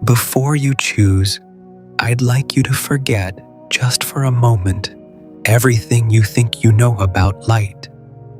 Before you choose, I'd like you to forget, just for a moment, everything you think you know about light.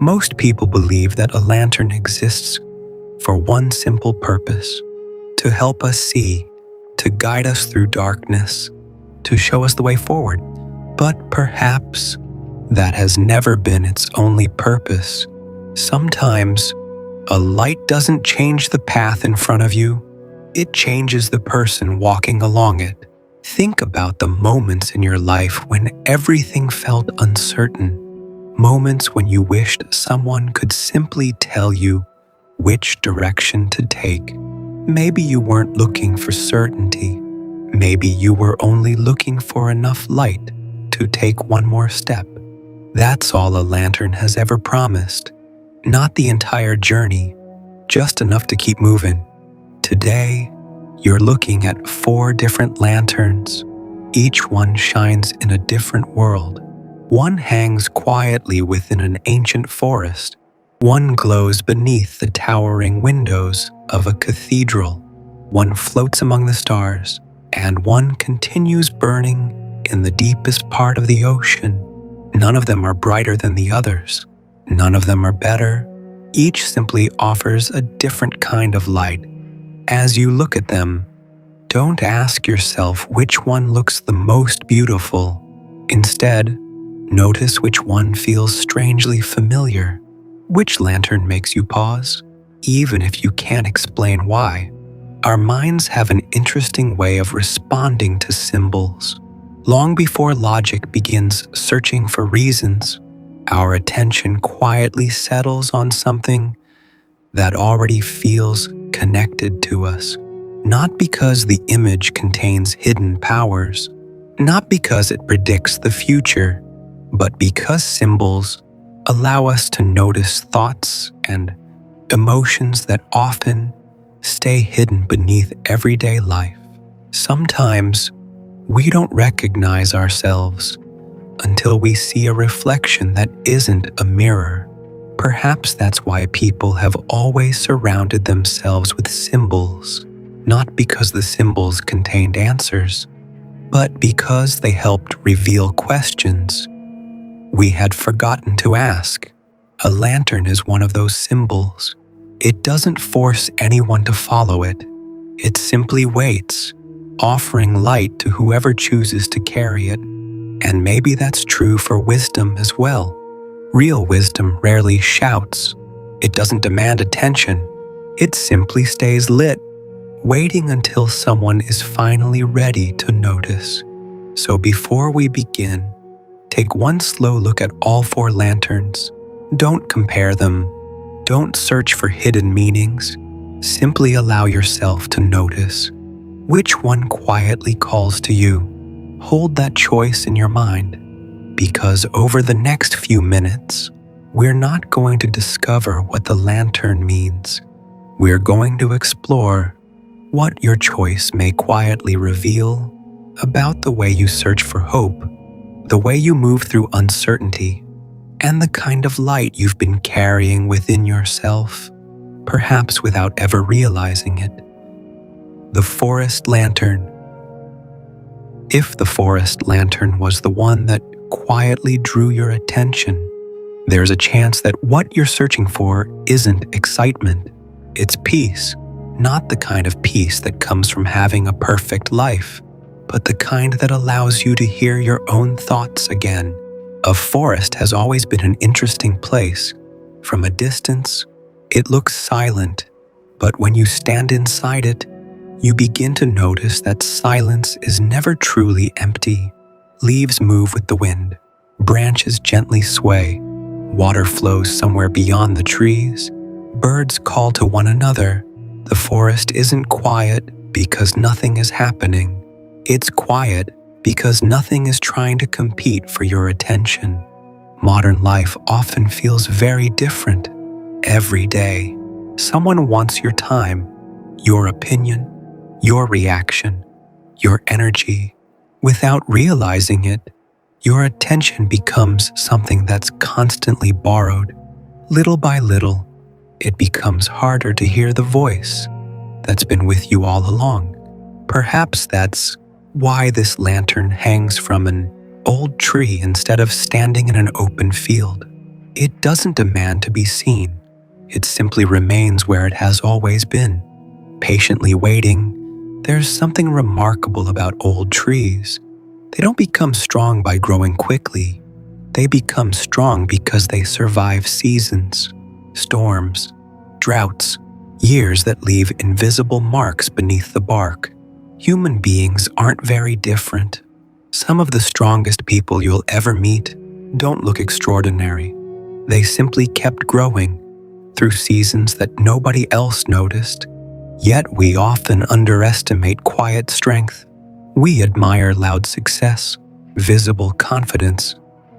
Most people believe that a lantern exists for one simple purpose: to help us see, to guide us through darkness, to show us the way forward. But perhaps that has never been its only purpose. Sometimes, a light doesn't change the path in front of you, it changes the person walking along it. Think about the moments in your life when everything felt uncertain. Moments when you wished someone could simply tell you which direction to take. Maybe you weren't looking for certainty. Maybe you were only looking for enough light to take one more step. That's all a lantern has ever promised. Not the entire journey, just enough to keep moving. Today, you're looking at 4 different lanterns. Each one shines in a different world. One hangs quietly within an ancient forest. One glows beneath the towering windows of a cathedral. One floats among the stars, and one continues burning in the deepest part of the ocean. None of them are brighter than the others. None of them are better. Each simply offers a different kind of light. As you look at them, don't ask yourself which one looks the most beautiful. Instead, notice which one feels strangely familiar. Which lantern makes you pause, even if you can't explain why. Our minds have an interesting way of responding to symbols. Long before logic begins searching for reasons, our attention quietly settles on something that already feels connected to us. Not because the image contains hidden powers, not because it predicts the future, but because symbols allow us to notice thoughts and emotions that often stay hidden beneath everyday life. Sometimes we don't recognize ourselves until we see a reflection that isn't a mirror. Perhaps that's why people have always surrounded themselves with symbols, not because the symbols contained answers, but because they helped reveal questions we had forgotten to ask. A lantern is one of those symbols. It doesn't force anyone to follow it. It simply waits, offering light to whoever chooses to carry it. And maybe that's true for wisdom as well. Real wisdom rarely shouts. It doesn't demand attention. It simply stays lit, waiting until someone is finally ready to notice. So before we begin, take one slow look at all 4 lanterns. Don't compare them. Don't search for hidden meanings. Simply allow yourself to notice. Which one quietly calls to you? Hold that choice in your mind, because over the next few minutes, we're not going to discover what the lantern means. We're going to explore what your choice may quietly reveal about the way you search for hope, the way you move through uncertainty, and the kind of light you've been carrying within yourself, perhaps without ever realizing it. The forest lantern. If the forest lantern was the one that quietly drew your attention, there's a chance that what you're searching for isn't excitement. It's peace, not the kind of peace that comes from having a perfect life, but the kind that allows you to hear your own thoughts again. A forest has always been an interesting place. From a distance, it looks silent, but when you stand inside it, you begin to notice that silence is never truly empty. Leaves move with the wind, branches gently sway, water flows somewhere beyond the trees, birds call to one another. The forest isn't quiet because nothing is happening. It's quiet because nothing is trying to compete for your attention. Modern life often feels very different. Every day, someone wants your time, your opinion, your reaction, your energy. Without realizing it, your attention becomes something that's constantly borrowed. Little by little, it becomes harder to hear the voice that's been with you all along. Perhaps that's why this lantern hangs from an old tree instead of standing in an open field. It doesn't demand to be seen. It simply remains where it has always been, patiently waiting. There's something remarkable about old trees. They don't become strong by growing quickly. They become strong because they survive seasons, storms, droughts, years that leave invisible marks beneath the bark. Human beings aren't very different. Some of the strongest people you'll ever meet don't look extraordinary. They simply kept growing through seasons that nobody else noticed. Yet we often underestimate quiet strength. We admire loud success, visible confidence,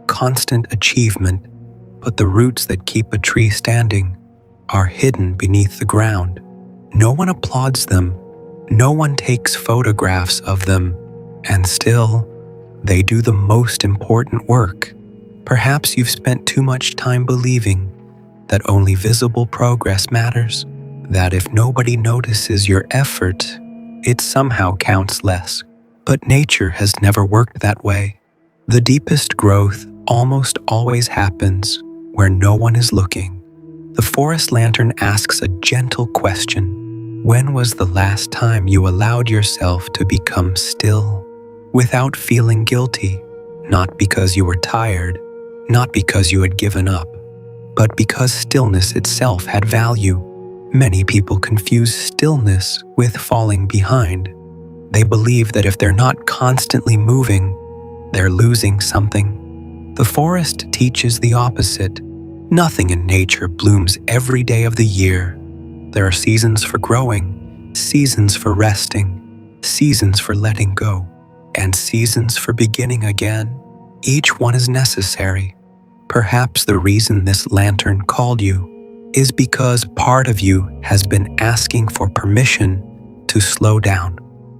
constant achievement, but the roots that keep a tree standing are hidden beneath the ground. No one applauds them, no one takes photographs of them, and still, they do the most important work. Perhaps you've spent too much time believing that only visible progress matters, that if nobody notices your effort, it somehow counts less. But nature has never worked that way. The deepest growth almost always happens where no one is looking. The forest lantern asks a gentle question. When was the last time you allowed yourself to become still without feeling guilty? Not because you were tired, not because you had given up, but because stillness itself had value. Many people confuse stillness with falling behind. They believe that if they're not constantly moving, they're losing something. The forest teaches the opposite. Nothing in nature blooms every day of the year. There are seasons for growing, seasons for resting, seasons for letting go, and seasons for beginning again. Each one is necessary. Perhaps the reason this lantern called you is because part of you has been asking for permission to slow down.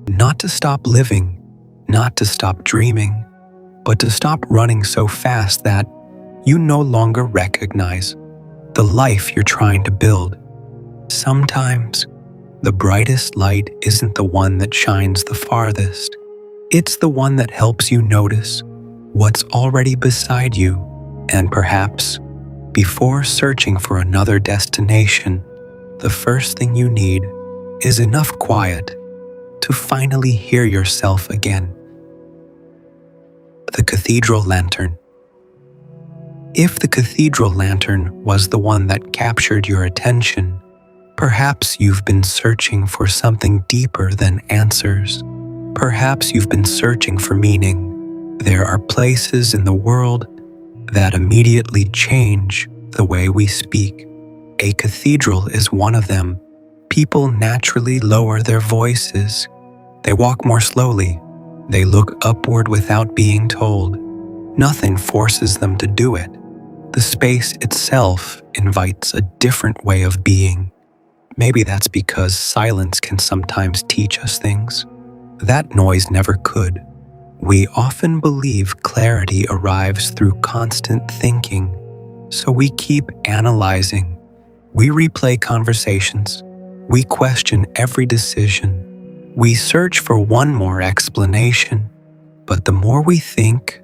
Not to stop living, not to stop dreaming, but to stop running so fast that you no longer recognize the life you're trying to build. Sometimes, the brightest light isn't the one that shines the farthest. It's the one that helps you notice what's already beside you, and perhaps, before searching for another destination, the first thing you need is enough quiet to finally hear yourself again. The cathedral lantern. If the cathedral lantern was the one that captured your attention, perhaps you've been searching for something deeper than answers. Perhaps you've been searching for meaning. There are places in the world that immediately change the way we speak. A cathedral is one of them. People naturally lower their voices. They walk more slowly. They look upward without being told. Nothing forces them to do it. The space itself invites a different way of being. Maybe that's because silence can sometimes teach us things that noise never could. We often believe clarity arrives through constant thinking, so we keep analyzing. We replay conversations. We question every decision. We search for one more explanation, but the more we think,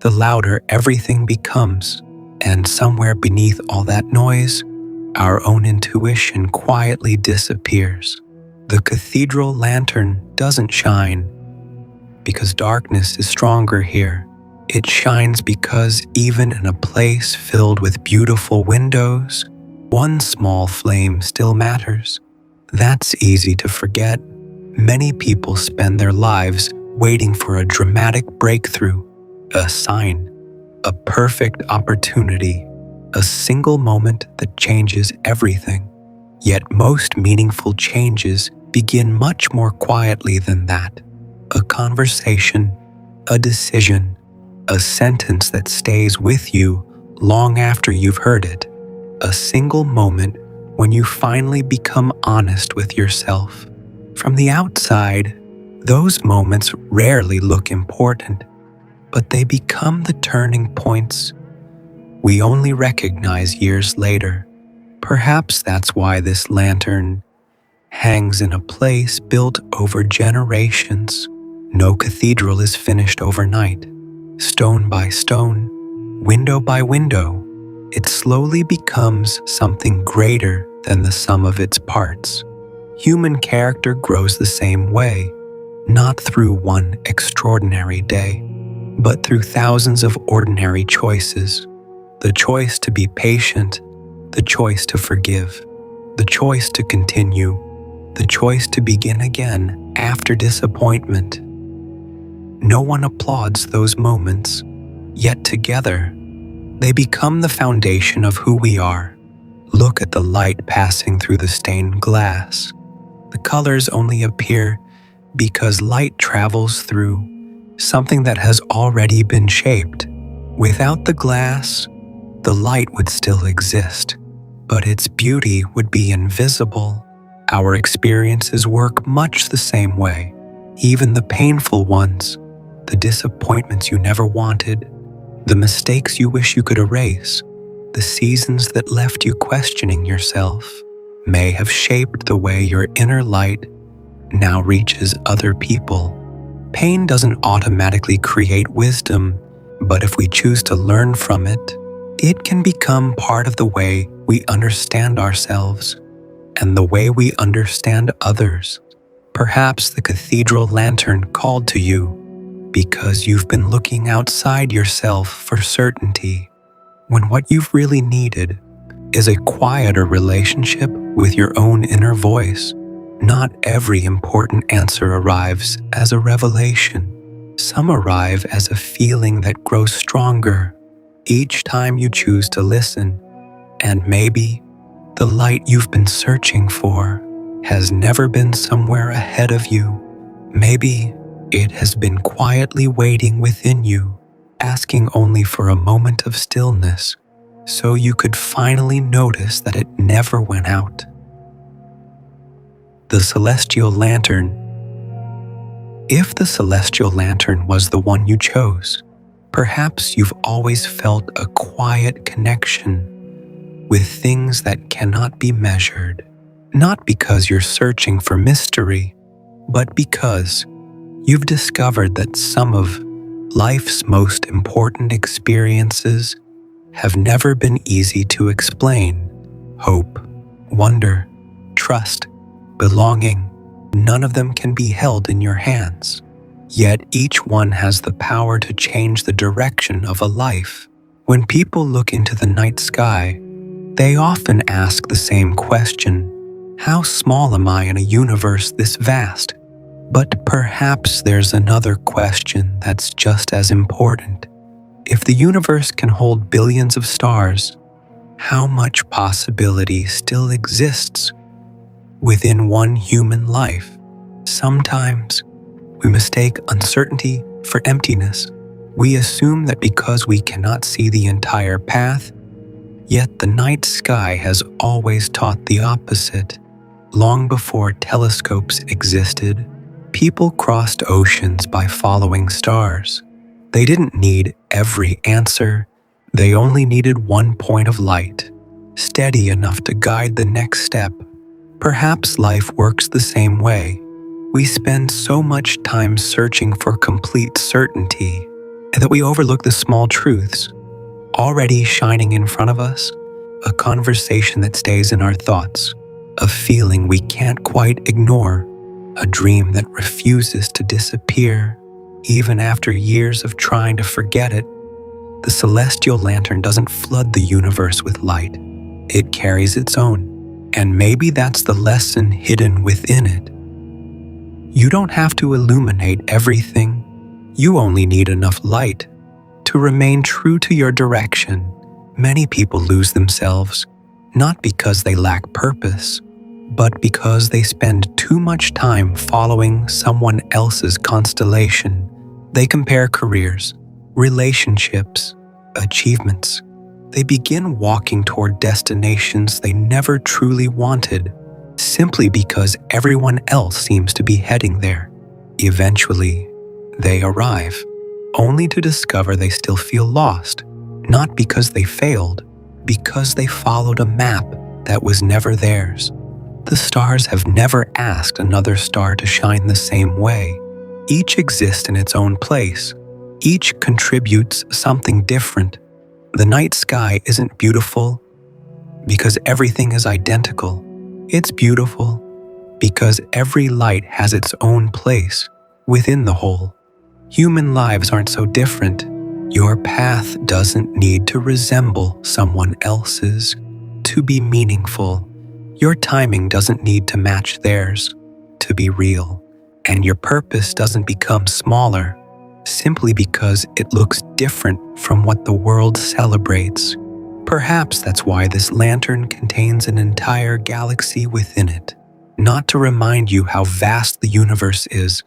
the louder everything becomes. And somewhere beneath all that noise, our own intuition quietly disappears. The cathedral lantern doesn't shine because darkness is stronger here. It shines because even in a place filled with beautiful windows, one small flame still matters. That's easy to forget. Many people spend their lives waiting for a dramatic breakthrough, a sign, a perfect opportunity, a single moment that changes everything. Yet most meaningful changes begin much more quietly than that. A conversation, a decision, a sentence that stays with you long after you've heard it. A single moment when you finally become honest with yourself. From the outside, those moments rarely look important, but they become the turning points we only recognize years later. Perhaps that's why this lantern hangs in a place built over generations. No cathedral is finished overnight. Stone by stone, window by window, it slowly becomes something greater than the sum of its parts. Human character grows the same way, not through one extraordinary day, but through thousands of ordinary choices. The choice to be patient, the choice to forgive, the choice to continue, the choice to begin again after disappointment. No one applauds those moments, yet together, they become the foundation of who we are. Look at the light passing through the stained glass. The colors only appear because light travels through something that has already been shaped. Without the glass, the light would still exist, but its beauty would be invisible. Our experiences work much the same way. Even the painful ones, the disappointments you never wanted, the mistakes you wish you could erase, the seasons that left you questioning yourself, may have shaped the way your inner light now reaches other people. Pain doesn't automatically create wisdom, but if we choose to learn from it, it can become part of the way we understand ourselves and the way we understand others. Perhaps the cathedral lantern called to you because you've been looking outside yourself for certainty, when what you've really needed is a quieter relationship with your own inner voice. Not every important answer arrives as a revelation. Some arrive as a feeling that grows stronger each time you choose to listen. And maybe the light you've been searching for has never been somewhere ahead of you. Maybe it has been quietly waiting within you, asking only for a moment of stillness, so you could finally notice that it never went out. The celestial lantern. If the celestial lantern was the one you chose, perhaps you've always felt a quiet connection with things that cannot be measured, not because you're searching for mystery, but because you've discovered that some of life's most important experiences have never been easy to explain. Hope, wonder, trust, belonging, none of them can be held in your hands. Yet each one has the power to change the direction of a life. When people look into the night sky, they often ask the same question: how small am I in a universe this vast? But perhaps there's another question that's just as important. If the universe can hold billions of stars, how much possibility still exists within one human life? Sometimes we mistake uncertainty for emptiness. We assume that because we cannot see the entire path, yet the night sky has always taught the opposite. Long before telescopes existed, people crossed oceans by following stars. They didn't need every answer. They only needed one point of light, steady enough to guide the next step. Perhaps life works the same way. We spend so much time searching for complete certainty that we overlook the small truths already shining in front of us, a conversation that stays in our thoughts, a feeling we can't quite ignore, a dream that refuses to disappear, even after years of trying to forget it. The celestial lantern doesn't flood the universe with light. It carries its own, and maybe that's the lesson hidden within it. You don't have to illuminate everything. You only need enough light to remain true to your direction. Many people lose themselves, not because they lack purpose, but because they spend too much time following someone else's constellation. They compare careers, relationships, achievements. They begin walking toward destinations they never truly wanted, simply because everyone else seems to be heading there. Eventually, they arrive, only to discover they still feel lost, not because they failed, because they followed a map that was never theirs. The stars have never asked another star to shine the same way. Each exists in its own place. Each contributes something different. The night sky isn't beautiful because everything is identical. It's beautiful because every light has its own place within the whole. Human lives aren't so different. Your path doesn't need to resemble someone else's to be meaningful. Your timing doesn't need to match theirs to be real. And your purpose doesn't become smaller simply because it looks different from what the world celebrates. Perhaps that's why this lantern contains an entire galaxy within it. Not to remind you how vast the universe is,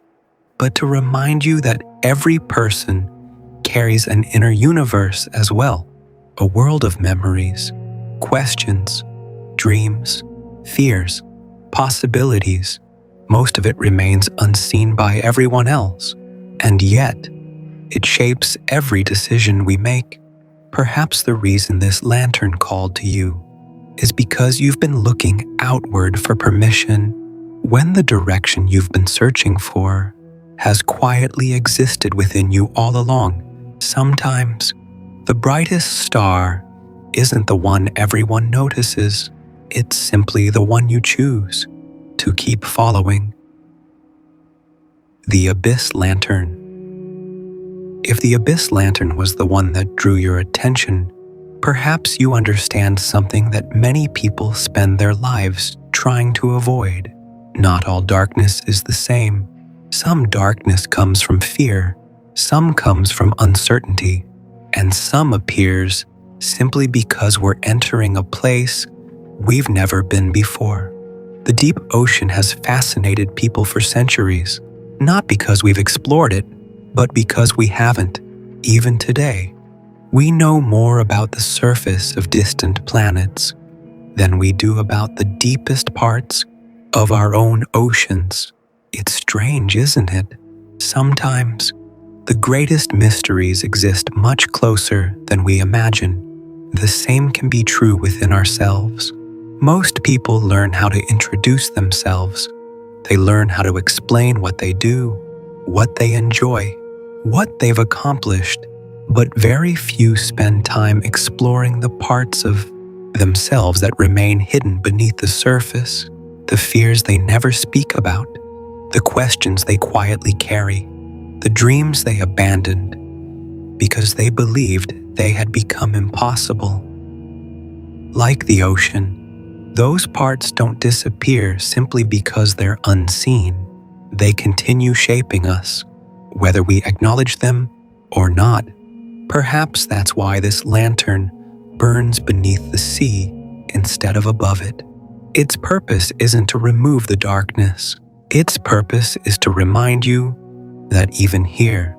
but to remind you that every person carries an inner universe as well. A world of memories, questions, dreams, fears, possibilities. Most of it remains unseen by everyone else, and yet it shapes every decision we make. Perhaps the reason this lantern called to you is because you've been looking outward for permission when the direction you've been searching for has quietly existed within you all along. Sometimes the brightest star isn't the one everyone notices. It's simply the one you choose to keep following. The Abyss Lantern. If the Abyss Lantern was the one that drew your attention, perhaps you understand something that many people spend their lives trying to avoid. Not all darkness is the same. Some darkness comes from fear, some comes from uncertainty, and some appears simply because we're entering a place we've never been before. The deep ocean has fascinated people for centuries, not because we've explored it, but because we haven't. Even today, we know more about the surface of distant planets than we do about the deepest parts of our own oceans. It's strange, isn't it? Sometimes, the greatest mysteries exist much closer than we imagine. The same can be true within ourselves. Most people learn how to introduce themselves. They learn how to explain what they do, what they enjoy, what they've accomplished, but very few spend time exploring the parts of themselves that remain hidden beneath the surface, the fears they never speak about, the questions they quietly carry, the dreams they abandoned because they believed they had become impossible. Like the ocean, those parts don't disappear simply because they're unseen. They continue shaping us, whether we acknowledge them or not. Perhaps that's why this lantern burns beneath the sea instead of above it. Its purpose isn't to remove the darkness. Its purpose is to remind you that even here,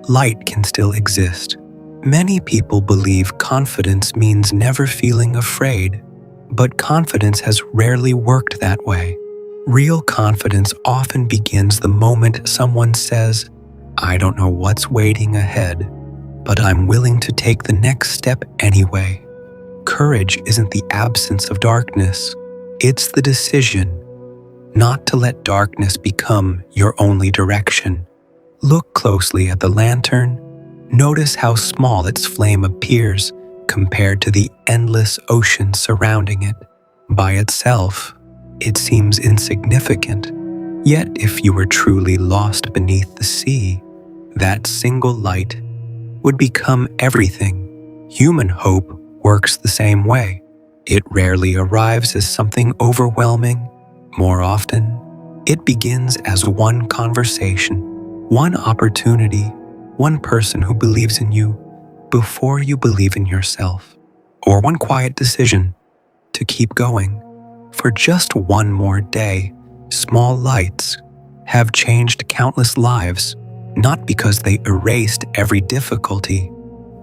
light can still exist. Many people believe confidence means never feeling afraid, but confidence has rarely worked that way. Real confidence often begins the moment someone says, "I don't know what's waiting ahead, but I'm willing to take the next step anyway." Courage isn't the absence of darkness. It's the decision not to let darkness become your only direction. Look closely at the lantern. Notice how small its flame appears compared to the endless ocean surrounding it. By itself, it seems insignificant. Yet if you were truly lost beneath the sea, that single light would become everything. Human hope works the same way. It rarely arrives as something overwhelming. More often, it begins as one conversation, one opportunity, one person who believes in you before you believe in yourself, or one quiet decision to keep going. For just one more day, small lights have changed countless lives, not because they erased every difficulty,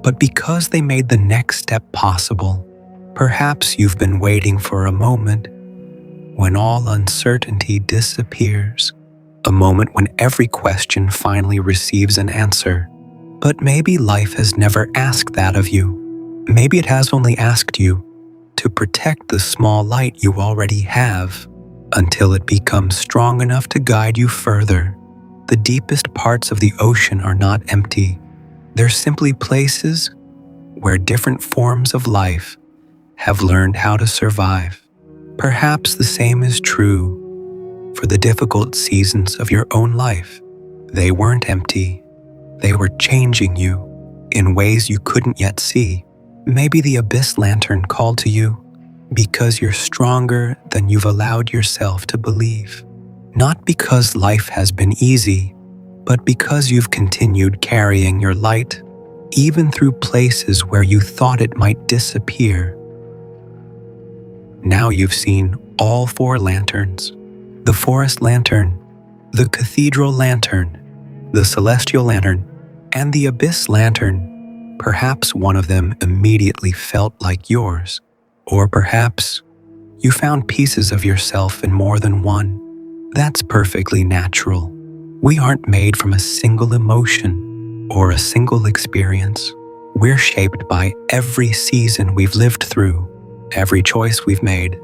but because they made the next step possible. Perhaps you've been waiting for a moment when all uncertainty disappears, a moment when every question finally receives an answer. But maybe life has never asked that of you. Maybe it has only asked you to protect the small light you already have. until it becomes strong enough to guide you further. The deepest parts of the ocean are not empty. They're simply places where different forms of life have learned how to survive. Perhaps the same is true for the difficult seasons of your own life. They weren't empty. They were changing you in ways you couldn't yet see. Maybe the Abyss Lantern called to you because you're stronger than you've allowed yourself to believe. Not because life has been easy, but because you've continued carrying your light, even through places where you thought it might disappear. Now you've seen all 4 lanterns: the Forest Lantern, the Cathedral Lantern, the Celestial Lantern, and the Abyss Lantern. Perhaps one of them immediately felt like yours, or perhaps you found pieces of yourself in more than one. That's perfectly natural. We aren't made from a single emotion or a single experience. We're shaped by every season we've lived through, every choice we've made,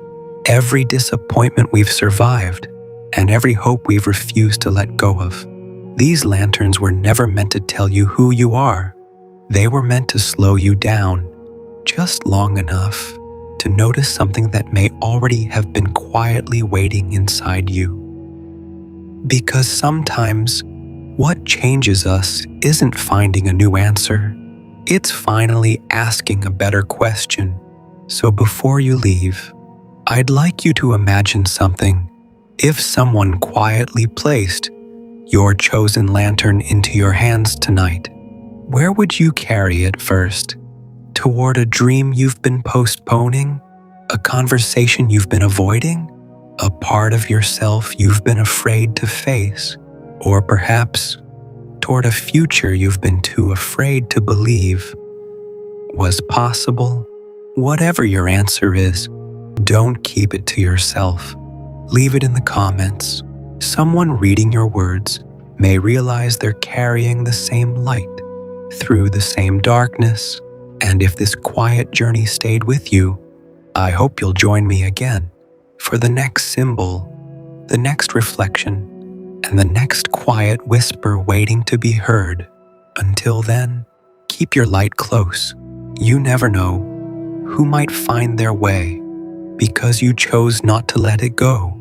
every disappointment we've survived, and every hope we've refused to let go of. These lanterns were never meant to tell you who you are. They were meant to slow you down just long enough to notice something that may already have been quietly waiting inside you. Because sometimes what changes us isn't finding a new answer. It's finally asking a better question. So before you leave, I'd like you to imagine something. If someone quietly placed your chosen lantern into your hands tonight, where would you carry it first? Toward a dream you've been postponing? A conversation you've been avoiding? A part of yourself you've been afraid to face? Or perhaps toward a future you've been too afraid to believe was possible? Whatever your answer is, don't keep it to yourself. Leave it in the comments. Someone reading your words may realize they're carrying the same light through the same darkness. And if this quiet journey stayed with you, I hope you'll join me again for the next symbol, the next reflection, and the next quiet whisper waiting to be heard. Until then, keep your light close. You never know who might find their way because you chose not to let it go.